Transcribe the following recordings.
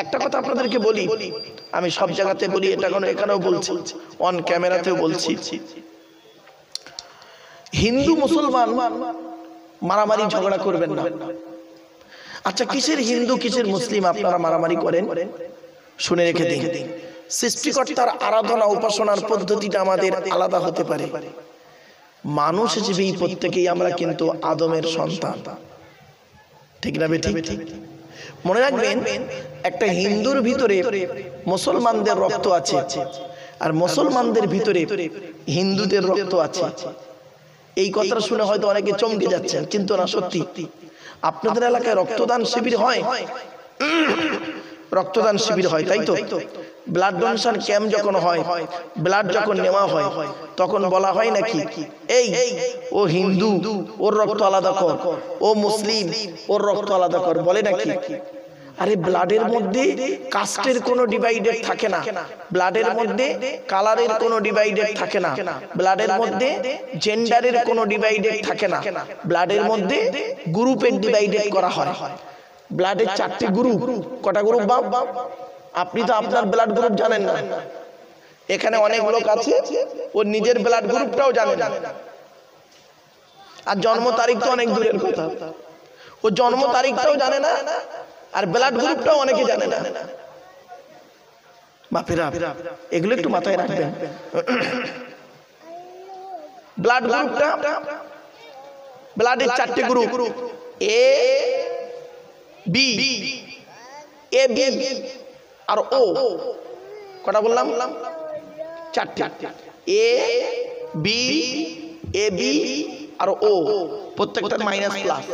একটা কথা আপনাদেরকে বলি, আমি সব জায়গাতে বলি, এটা কোনো এখানেও বলছি, অন ক্যামেরাতেও বলছি, হিন্দু মুসলমান মারামারি ঝগড়া করবেন না। আচ্ছা, কিসের হিন্দু কিসের মুসলিম আপনারা মারামারি করেন? শুনে রেখে দিন, সৃষ্টিকর্তার আরাধনা উপাসনার পদ্ধতিটা আমাদের আলাদা হতে পারে। মানুষ হিসেবে প্রত্যেকেই আমরা কিন্তু আদমের সন্তান, ঠিক না বেঠিক? মনে রাখবেন, একটা হিন্দুর ভিতরে মুসলমানদের রক্ত আছে, আর মুসলমানদের ভিতরে হিন্দুদের রক্ত আছে। এই কথাটা শুনে হয়তো অনেকে চমকে যাচ্ছেন, কিন্তু না, সত্যি। আপনাদের এলাকায় রক্তদান শিবির হয়? রক্তদান শিবির হয়, তাই তো? ব্লাড ডোনেশন ক্যাম্প যখন হয়, ব্লাড যখন নেওয়া হয়, তখন বলা হয় নাকি, এই ও হিন্দু, ওর রক্ত আলাদা কর, ও মুসলিম, ওর রক্ত আলাদা কর, বলে নাকি? আরে ব্লাডের মধ্যে কাস্টের কোনো ডিভাইডেড থাকে না, ব্লাডের মধ্যে কালারের কোনো ডিভাইডেড থাকে না, ব্লাডের মধ্যে জেন্ডারের কোনো ডিভাইডেড থাকে না, ব্লাডের মধ্যে গ্রুপের ডিভাইডেড করা হয়। ব্লাডের 4টি গ্রুপ। কটা গ্রুপ বাপ? আপনি তো আপনার ব্লাড গ্রুপ জানেন না। এখানে অনেক লোক আছে ওর নিজের ব্লাড গ্রুপটাও জানে না, আর জন্ম তারিখ তো অনেক দূরের কথা, ও জন্ম তারিখটাও জানে না, আর ব্লাড গ্রুপটাও অনেকে জানে না। বাপেরা, এগুলো একটু মাথায় রাখবেন। ব্লাড গ্রুপটা, ব্লাডের 4টি group, A B, A B আর ও। কটা বললাম? 4টি। এ বি, এ বি আর ও, প্রত্যেকটা মাইনাস প্লাস।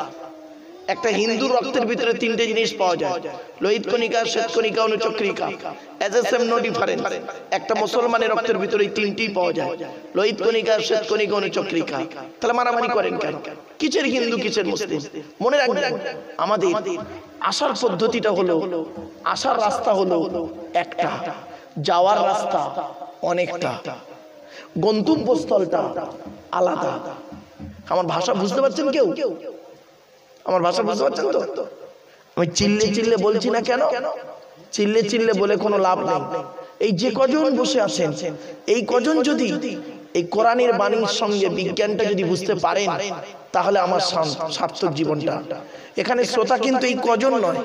একটা হিন্দুর রক্তের ভিতরে 3টে জিনিস পাওয়া যায়, লোহিত কণিকা, শ্বেত কণিকা, অনুচক্রিকা। As a same no difference. একটা মুসলমানের রক্তের ভিতরে 3টি পাওয়া যায়, লোহিত কণিকা, শ্বেত কণিকা, অনুচক্রিকা। তাহলে মারামারি করেন কেন? কিসের হিন্দু কিসের মুসলিম? মনে রাখবেন, আমাদের আসার পদ্ধতিটা হলো, আসার রাস্তা হলো একটা, যাওয়ার রাস্তা অনেকটা, গন্তব্যস্থলটা আলাদা। আমার ভাষা বুঝতে পারছেন কেউ? আমার ভাষা বুঝতে পারছেন তো? আমি চিল্লে চিল্লে বলছি না কেন? চিল্লে চিল্লে বলে কোনো লাভ নেই। এই যে কজন বসে আছেন, এই কজন যদি এই কোরআনের বাণীর সঙ্গে বিজ্ঞানটা যদি বুঝতে পারেন, তাহলে আমার সার্থক জীবনটা। এখানে শ্রোতা কিন্তু এই কজন নয়,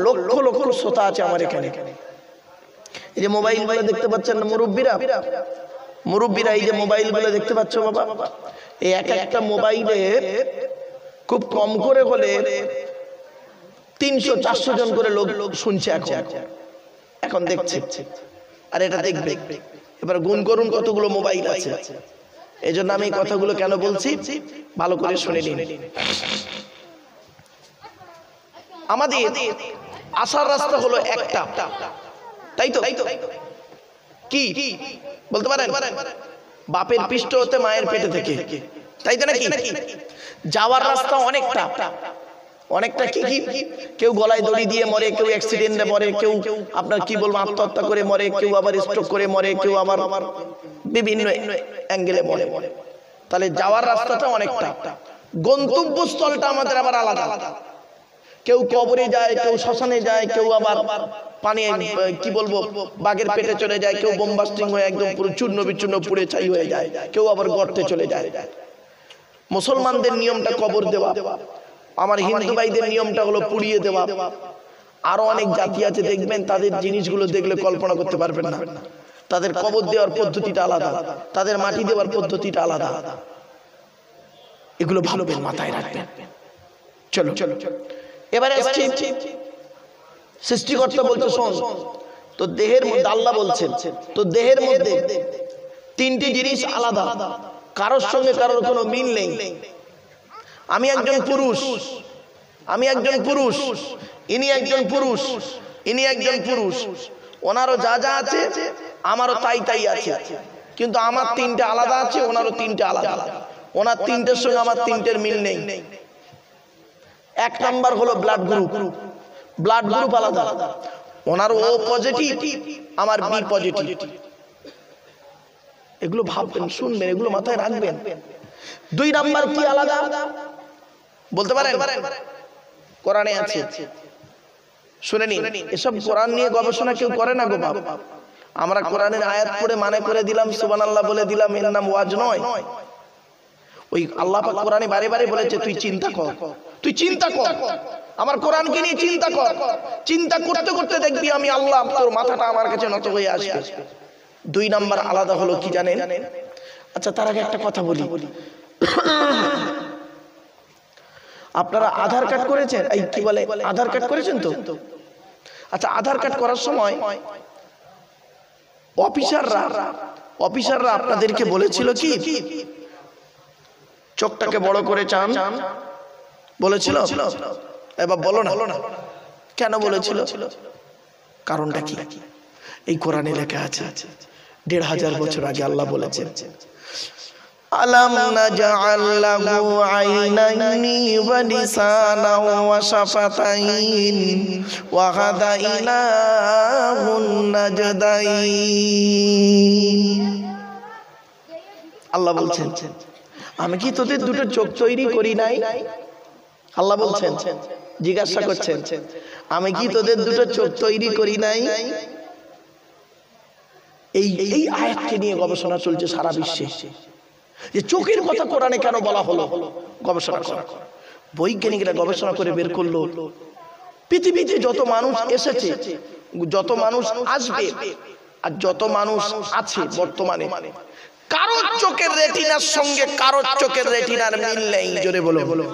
লক্ষ লক্ষ শ্রোতা আছে আমার এখানে। এই যে মোবাইল গুলো দেখতে পাচ্ছেন না, মুরব্বীরা, এই যে মোবাইল গুলো দেখতে পাচ্ছ বাবা, এই একটা মোবাইলে খুব কম করে হলে 300-400 জন করে লোক শুনছে এখন দেখছে, আর এটা দেখবে। এবার গুণ করুন কতগুলো মোবাইল আছে। এই জন্য আমি কথাগুলো কেন বলছি, ভালো করে শুনে নিন। আমাদের আসার রাস্তা হলো একটা, তাই তো? কি বলতে পারেন? বাপের পৃষ্ঠ হতে, মায়ের পেটে থেকে, তাই তো নাকি? যাওয়ার রাস্তা অনেকটা। অনেকটা কি? কেউ গলায় দড়ি দিয়ে মরে, কেউ অ্যাক্সিডেন্টে মরে, কেউ আপনার কি বলবো আত্মহত্যা করে মরে, কেউ আবার স্ট্রোক করে মরে, কেউ আবার বিভিন্ন অ্যাঙ্গেলে মরে। তাহলে যাওয়ার রাস্তাটা অনেকটা, গন্তব্যস্থলটা আমাদের আবার আলাদা। কেউ কবরে যায়, কেউ শ্মশানে যায়, কেউ আবার পানি কি বলবো বাঘের পেটে চলে যায়, কেউ বোমবাস্টিং হয়ে একদম পুরো চূর্ণ বিচূর্ণ পুড়ে ছাই হয়ে যায়, কেউ আবার গর্তে চলে যায়। মুসলমানদের নিয়মটা কবর দেওয়া, আমার হিন্দু ভাইদের নিয়মটা হলো পুড়িয়ে দেওয়া। আরো অনেক জাতি আছে, দেখবেন তাদের জিনিসগুলো দেখলে কল্পনা করতে পারবেন না। তাদের কবর দেওয়ার পদ্ধতিটা আলাদা, তাদের মাটি দেওয়ার পদ্ধতিটা আলাদা। এগুলো ভালোবেন, মাথায় রাখবেন। চলো এবারে সৃষ্টিকর্তা বলছে, শোন, তো দেহের মধ্যে আল্লাহ বলছেন, তো দেহের মধ্যে 3টি জিনিস আলাদা, কারোর সঙ্গে কারোর কোনো মিল নেই। আমি একজন পুরুষ, ইনি একজন পুরুষ, ইনি একজন পুরুষ। ওনারও যা যা আছে আমারও তাই আছে, কিন্তু আমার 3টে আলাদা আছে, ওনারও 3টে আলাদা। ওনার 3টের সঙ্গে আমার 3টের মিল নেই। 1 নাম্বার হলো ব্লাড গ্রুপ, আলাদা। ওনার ও পজিটিভ, আমার বি পজিটিভ। এগুলো ভাববেন, শুনবেন, এগুলো মাথায় রাখবেন। 2 নাম্বার কি আলাদা বলতে পারেন? কোরআনে আছে, শুনে নিন, এসব কোরআন নিয়ে গবেষণা কেউ করে না গো বাপ। আমরা কোরআনের আয়াত পড়ে মানে করে দিলাম, সুবহানাল্লাহ বলে দিলাম, এর নাম ওয়াজ নয়। ওই আল্লাহ পাক কোরআনে বারে বারে বলেছে তুই চিন্তা কর, তুই চিন্তা কর, আমার কোরআনকে নিয়ে চিন্তা কর। চিন্তা করতে করতে দেখবি আমি আল্লাহ, তোর মাথাটা আমার কাছে নত হয়ে আসবে। 2 নাম্বার আলাদা হলো কি জানেন? আচ্ছা তার আগে একটা কথা বলি, আপনারা আধার কার্ড করেছেন? এই কি বলে, আধার কার্ড করেছেন তো? আচ্ছা আধার কার্ড করার সময় অফিসাররা আপনাদেরকে বলেছিল কি চোখটাকে বড় করে চান? বলেছিল? এবার বলো না কেন বলেছিল? কারণটা কি? এই কোরআনে লেখা আছে, 1500 বছর আগে আল্লাহ বলেছেন, আলাম নাজআল লাহু আইনাইনি ওয়া লিসানান ওয়া শাফাতাইন ওয়া হাদাইনাহুন নাজদাইন। আল্লাহ বলছেন আমি কি তোদের দুটো চোখ তৈরি করি নাই? আল্লাহ বলছেন, জিজ্ঞাসা করছেন আমি কি তোদের দুটো চোখ তৈরি করি নাই? এই আয়াতকে নিয়ে গবেষণা চলছে সারা বিশ্বে, যে চোখের কথা কোরআনে কেন বলা হলো। গবেষণা করা, বৈজ্ঞানিকরা গবেষণা করে বের করলো পৃথিবীতে যত মানুষ এসেছে, যত মানুষ আসবে, আর যত মানুষ আছে বর্তমানে, কারোর চোখের রেটিনার সঙ্গে কারোর চোখের রেটিনার মিল নেই। জোরে বলো।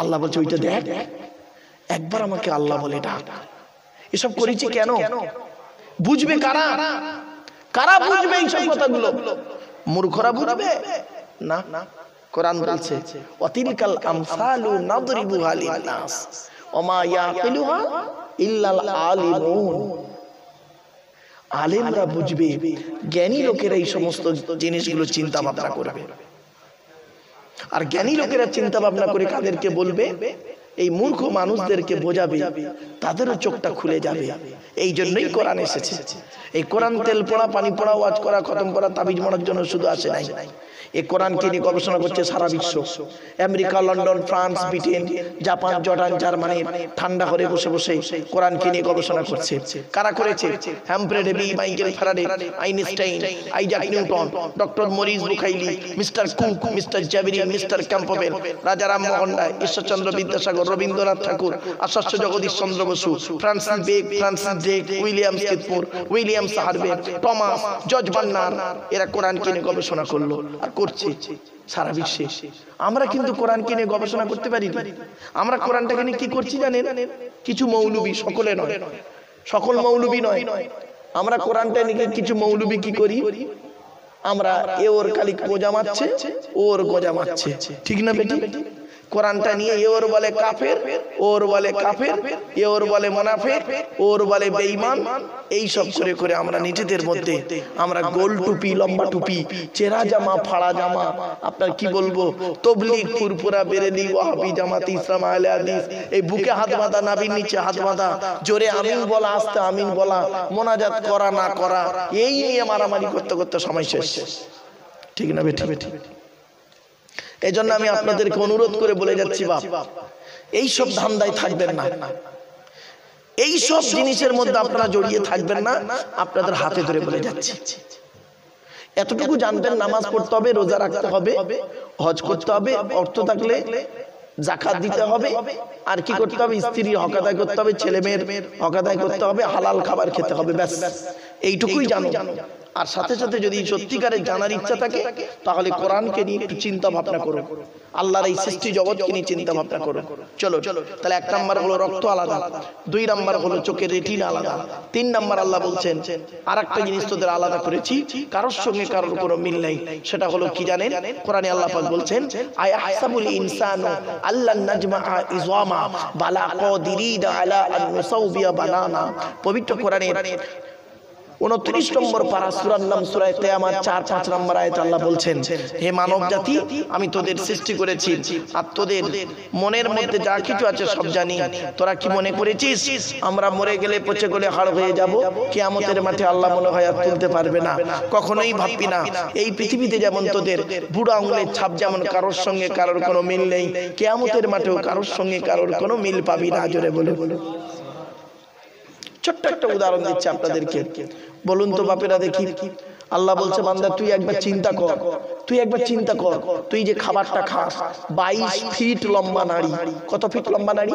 আল্লাহ বলছে ওইটা দেখ, একবার আমাকে আল্লাহ বলে ডাক। এসব করেছি কেন? বুঝবে কারা? কারা বুঝবে এইসব কথাগুলো? মূর্খরা বুঝবে না। কোরআন বলছে ওয়াতিলকাল আমসালু নাদরিবুহা লিন-নাস ওমা ইয়াকিলুহা ইল্লাল আলিমুন। আলেমরা বুঝবে, জ্ঞানী লোকেরা এই সমস্ত জিনিসগুলো চিন্তা ভাবনা করবে। আর জ্ঞানী লোকেরা চিন্তা ভাবনা করে কাদেরকে বলবে? এই মূর্খ মানুষদেরকে বোঝাবে, তাদেরও চোখটা খুলে যাবে। এই জন্যই কোরআন এসেছে। এই কোরআন তেল পড়া, পানি পড়া, ওয়াজ করা, খতম করা, তাবিজ মারার জন্য শুধু আসে নাই। এই কোরআনকে নিয়ে গবেষণা করছে সারা বিশ্ব। America, London, France, Britain, Japan, Jordan, Germany ঠান্ডা করে বসে বসে কোরআনকে নিয়ে গবেষণা করছে। কারা করেছে? Humphry Davy, Michael Faraday, Einstein, Isaac Newton, doctor Maurice Bucaille, mister Cook, mister Zaveri, mister Campbell, Raja Rammohan Roy, Ishwarchandra Vidyasagar, Rabindranath Thakur, Acharya Jagadish Chandra Basu, Francis Beck, Francis Drake, William Skidmore, William সাহারবে, টমাস, জর্জ বার্নার, এরা কোরআনকে নিয়ে গবেষণা করলো আর করছে সারা বিশ্বে। আমরা কিন্তু কোরআনকে নিয়ে গবেষণা করতে পারি না। আমরা কোরআনটাকে নিয়ে কি করছি জানেন? কিছু মৌলবী, সকলে নয়, সকল মৌলবী নয়, আমরা কোরআনটা নিয়ে কিছু মৌলবী কি করি? আমরা এ ওর খালি গোজা মারছে, ওর গোজা মারছে, ঠিক না বেটি? কোরআনটা নিয়ে এ ওর বলে কাফের, ওর বলে কাফের, এ ওর বলে মুনাফিক, ওর বলে বেঈমান। এই সব করে করে আমরা নিজেদের মধ্যে আমরা গোল টুপি, লম্বা টুপি, চেরা জামা, ফাড়া জামা, আপনার কি বলবো, তবলিগ, ফুরফুরা, বেরেলি, ওয়াহাবি, জামাতি ইসলাম, আহলে হাদিস, এই বুকে হাত বাঁধা, নাভির নিচে হাত বাঁধা, জোরে আমিন বলা, আস্তে আমিন বলা, মোনাজাত করা না করা, এই নিয়ে মারামারি করতে করতে সময় শেষ, ঠিক না বেটি? এই জন্য আমি আপনাদেরকে অনুরোধ করে বলে যাচ্ছি, বাপ এই সব ধান্দায় থাকবেন না, এই সব জিনিসের মধ্যে আপনারা জড়িয়ে থাকবেন না। আপনাদের হাতে ধরে বলে যাচ্ছি, এতটুকু জানবেন, নামাজ পড়তে হবে, রোজা রাখতে হবে, হজ করতে হবে, অর্থ থাকলে যাকাত দিতে হবে, আর কি করতে হবে? স্ত্রীর হক আদায় করতে হবে, ছেলে মেয়ের হক আদায় করতে হবে, হালাল খাবার খেতে হবে, ব্যাস এইটুকুই জানো। আর সাথে সাথে যদি সত্যিকারের জানার ইচ্ছা থাকে তাহলে কোরআনকে নিয়ে একটু চিন্তা ভাবনা করো, আল্লাহর এই সৃষ্টি জগৎকে নিয়ে চিন্তা ভাবনা করো। চলো, তাহলে 1 নাম্বার হলো রক্ত আলাদা, 2 নাম্বার হলো চোখের রেটিনা আলাদা, 3 নাম্বার আল্লাহ বলছেন আরেকটা জিনিস তোদের আলাদা করেছি, কারোর সঙ্গে কারোর কোনো মিল নেই। সেটা হলো কি জানেন? কোরআনে আল্লাহ পাক বলছেন আয়াহসাবুল ইনসানু আল্লান নাজমাআ ইযামা বালা কাদিরিনা আলা আন নুসাউবিয়া বানানা। পবিত্র কোরআনের 29 নম্বর পারা, সূরার নাম সূরা কিয়ামত, 4-5 নম্বর আয়াতে আল্লাহ বলছেন, হে মানব জাতি, আমি তোদের সৃষ্টি করেছি আর তোদের মনের মধ্যে যা কিছু আছে সব জানি। তোরা কি মনে করেছিস আমরা মরে গেলে পচে গলে হাড় হয়ে যাব? কিয়ামতের মাঠে আল্লাহ মনে হয় আর তুলতে পারবে না। কখনোই ভাববি না এই পৃথিবীতে যেমন তোদের বুড়ো আঙুলের ছাপ যেমন কারোর সঙ্গে কারোর কোনো মিল নেই, কিয়ামতের মাঠেও কারোর সঙ্গে কারোর কোনো মিল পাবি না। জোরে বলে ছোট্ট একটা উদাহরণ দিচ্ছি আপনাদেরকে। বলুন তো বাপেরা দেখি, আল্লাহ বলছে বান্দা তুই একবার চিন্তা কর, তুই একবার চিন্তা কর, তুই যে খাবারটা খাস, 22 ফিট লম্বা নাড়ি। কত ফিট লম্বা নাড়ি?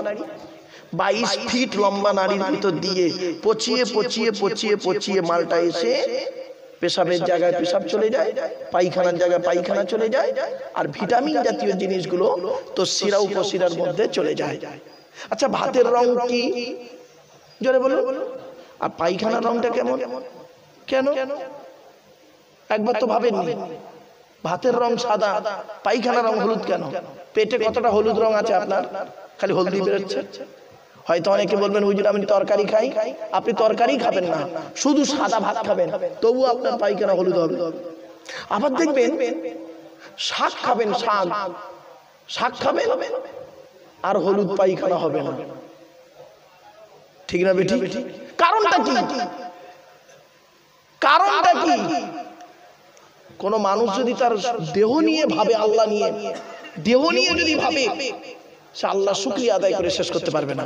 22 ফিট লম্বা নাড়ির ভিতর দিয়ে পচিয়ে পচিয়ে পচিয়ে পচিয়ে মালটা এসে পেশাবের জায়গায় পেশাব চলে যায়, পায়খানার জায়গায় পায়খানা চলে যায়, আর ভিটামিন জাতীয় জিনিসগুলো তো শিরা উপশিরার মধ্যে চলে যায়। আচ্ছা ভাতের রং কি? জোরে বলো। আর পায়খানার রংটা কেমন? কেন? একবার তো ভাবেননি? ভাতের রং সাদা, পায়খানার রং হলুদ কেন? পেটে কতটা হলুদ রং আছে আপনার? খালি হলদি বেরোচ্ছে। হয়তো অনেকে বলবেন হুজুর আমি তরকারি খাই, আপনি তরকারি খাবেন না, শুধু সাদা ভাত খাবেন, তবু আপনার পায়খানা হলুদ হবে। আবার দেখবেন শাক খাবেন, শাক খাবেন আর হলুদ পায়খানা হবে না। ঠিক না বেটি? কারণটা কি? কারণটা কি? কোন মানুষ যদি তার দেহ নিয়ে ভাবে, আল্লাহ নিয়ে, দেহ নিয়ে যদি ভাবে, সে আল্লাহ শুকরিয়া আদায় করে শেষ করতে পারবে না।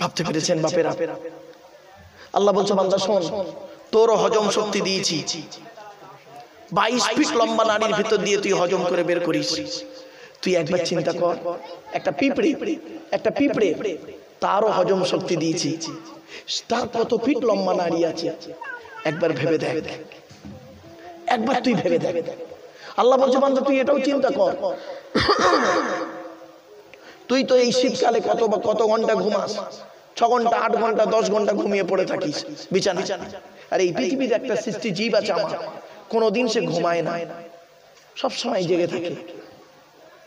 ভাবতে পেরেছেন বাপেরা? আল্লাহ বলছে বান্দা শোন, তোর হজম শক্তি দিয়েছি, 22 ফিট লম্বা নাড়ির ভিতর দিয়ে তুই হজম করে বের করিস। তুই একবার চিন্তা কর, একটা পিঁপড়ে তারও হজম শক্তি দিয়েছি, তার কত ফিট লম্বা নাড়ি আছে, একবার ভেবে দেখ, একবার তুই ভেবে দেখ। আল্লাহ বলছে বান্দা তুই এটাও চিন্তা কর, তুই তো এই শীতকালে কত ঘন্টা ঘুমাস? 6 ঘন্টা, 8 ঘন্টা, 10 ঘন্টা ঘুমিয়ে পড়ে থাকিস বিছানা। আর এই পৃথিবীতে একটা সৃষ্টি জীব আছে আমার, কোনোদিন সে ঘুমায় না, সব সময় জেগে থাকে।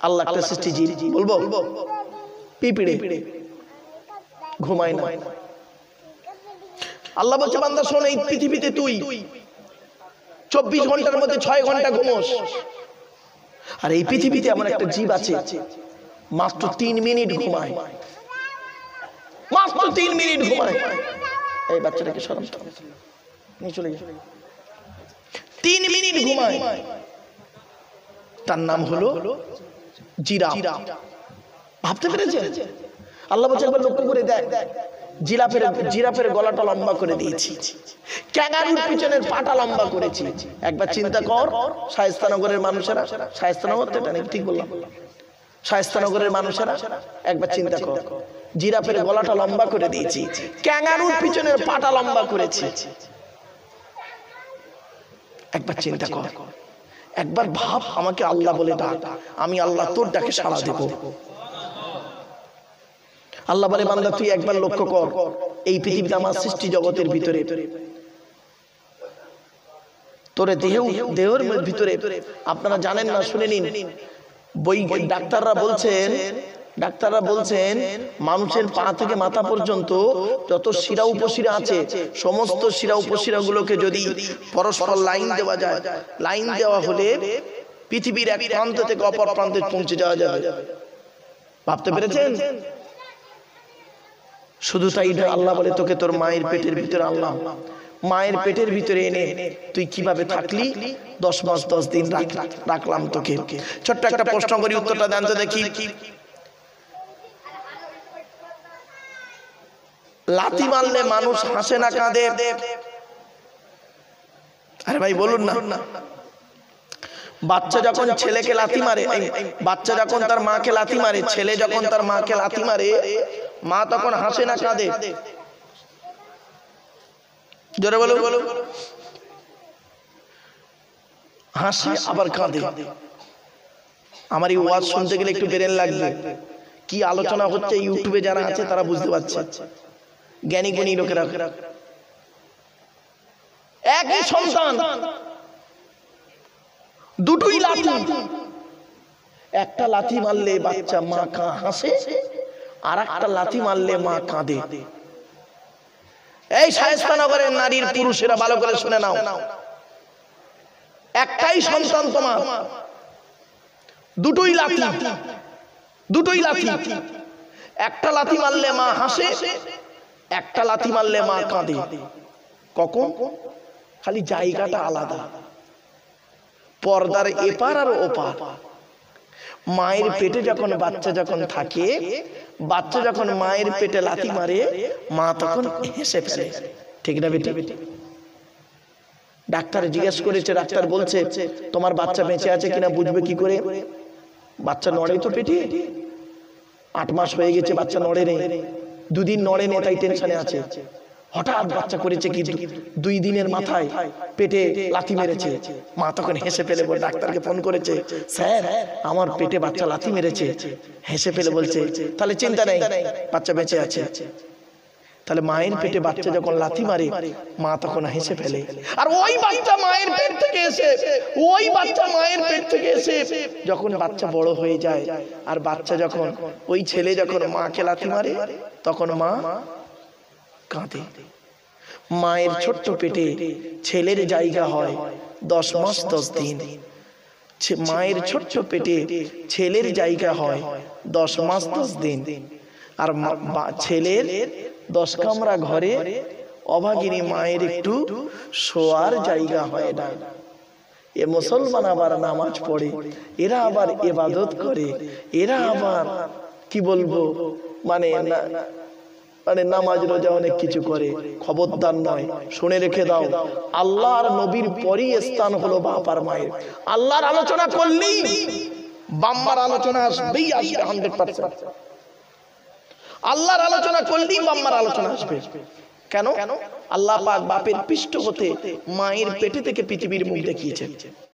আল্লাহ একটা সৃষ্টি জীব, বলবো পিঁপড়ে, ঘুমায় না। আল্লাহ বলছে বান্দা শোন, এই পৃথিবীতে তুই 24 ঘন্টার মধ্যে 6 ঘন্টা ঘুমোস, আর এই পৃথিবীতে এমন একটা জীব আছে মাত্র 3 মিনিট ঘুমায়, মাত্র 3 মিনিট ঘুমায়। এই বাচ্চাটাকে সরাম তো, নিয়ে চলে গেছে। 3 মিনিট ঘুমায়, তার নাম হলো জিরাফ। ভাবতে পেরেছেন? আল্লাহ বলছে একবার লক্ষ্য করে দেখ, জিরাফের গলাটা লম্বা করে দিয়েছি, ক্যাঙ্গারুর পিছনের পাটা লম্বা করেছি। একবার চিন্তা কর, শায়েস্তানগরের মানুষেরা, শায়েস্তানগর তো এটা ঠিক বললাম, শায়েস্তানগরের মানুষেরা একবার চিন্তা কর, জিরাফের গলাটা লম্বা করে দিয়েছি, ক্যাঙ্গারুর পিছনের পাটা লম্বা করেছি। একবার চিন্তা কর, একবার ভাব, আমাকে আল্লাহ বলে ডাক, আমি আল্লাহ তোর ডাকে সাড়া দেব। আল্লাহ বলে বান্দা তুই একবার লক্ষ্য কর, এই পৃথিবীতে আমার সৃষ্টি জগতের ভিতরে, তোরে দেহের ভিতরে, আপনারা জানেন না, শুনে নিন, বই ডাক্তাররা বলছেন মানুষের পা থেকে মাথা পর্যন্ত যত শিরা উপশিরা আছে, সমস্ত শিরা উপশিরা গুলোকে যদি পরস্পর লাইন দেওয়া যায়, লাইন দেওয়া হলে পৃথিবীর এক প্রান্ত থেকে অপর প্রান্তে পৌঁছে যাওয়া যাবে। ভাবতে পেরেছেন? শুধু তাই না, আল্লাহ বলে তোকে তোর মায়ের পেটের ভিতরে আনলাম, মায়ের পেটের ভিতরে এনে তুই কিভাবে থাকলি? 10 মাস 10 দিন রাখলাম তোকে। ছোট্ট একটা প্রশ্ন করি, উত্তরটা দেন তো দেখি। লাথি মারলে মানুষ হাসে না কাঁদে? আরে ভাই বলুন না। বাচ্চা যখন ছেলেকে লাথি মারে, বাচ্চা যখন তার মাকে লাথি মারে, ছেলে যখন তার মাকে লাথি মারে, মা তখন হাসে না কাঁদে? জোরে বলো। হাসে আবার কাঁদে। আমার এই ওয়াজ শুনতে গেলে একটু বেরেন লাগবে, কি আলোচনা হচ্ছে ইউটিউবে যারা আছে তারা বুঝতে পারছে, জ্ঞানী গুণী লোকেরা। একই সন্তান, দুটোই লাথি, একটা লাথি মারলে বাচ্চা মা হাসে, আর একটা লাথি মারলে মা কাঁদে। এই শায়েস্তানগরের নারীর পুরুষেরা ভালো করে শুনে নাও, একটাই সন্তান তোমার, দুটোই লাথি, দুটোই লাথি। একটা লাথি মারলে মা হাসে, একটা লাথি মারলে মা কাঁদে। কখন? খালি জায়গাটা আলাদা, পর্দার এপার আর ওপার। মায়ের পেটে যখন বাচ্চা যখন থাকে, বাচ্চা যখন মায়ের পেটে লাথি মারে, মা তখন হেসে ফেলে, ঠিক না বেটি? ডাক্তার জিজ্ঞেস করেছে, ডাক্তার বলছে তোমার বাচ্চা বেঁচে আছে কিনা বুঝবে কি করে? বাচ্চা নড়ে তো পেটে, 8 মাস হয়ে গেছে বাচ্চা নড়ে নেই, 2 দিন নড়ে নেই, তাই টেনশনে আছে। হঠাৎ বাচ্চা করেছে কি 2 দিনের মাথায় পেটে লাথি মেরেছে। মা তখন হেসে ফেলে বলে ডাক্তারকে ফোন করেছে, স্যার আমার পেটে বাচ্চা লাথি মেরেছে। হেসে ফেলে বলছে তাহলে চিন্তা নেই, বাচ্চা বেঁচে আছে। তাহলে মায়ের পেটে বাচ্চা যখন লাথি মারে, মা তখন হেসে ফেলে। আর ওই বাচ্চা মায়ের পেট থেকে এসে, ওই বাচ্চা মায়ের পেট থেকে এসে যখন বাচ্চা বড় হয়ে যায়, আর বাচ্চা যখন, ওই ছেলে যখন মাকে লাথি মারে, তখন মা কাঁদে। মায়ের ছোট্ট পেটে ছেলের জায়গা হয় 10 মাস 10 দিন। মায়ের ছোট্ট পেটে ছেলের জায়গা হয় 10 মাস 10 দিন। আর ছেলের 10 কামরা ঘরে অভাগিনী মায়ের একটু শোয়ার জায়গা হয় না। এ মুসলমান আবার নামাজ পড়ে, এরা আবার ইবাদত করে, এরা আবার কি বলবো, মানে নামাজ রোজা অনেক কিছু করে। খবরদার নয়, শুনে রেখে দাও, আল্লাহর নবীর পরই স্থান হলো বাপ আর মায়ের। আল্লাহর আলোচনা করলেই বাম্মার আলোচনা আসবেই, আসবে 100%। আল্লাহর আলোচনা করলেই বাম্মার আলোচনা আসবে। কেন? আল্লাহ পাক বাপের পৃষ্ঠ হতে মায়ের পেটে থেকে পৃথিবীর মুখ দেখিয়েছেন।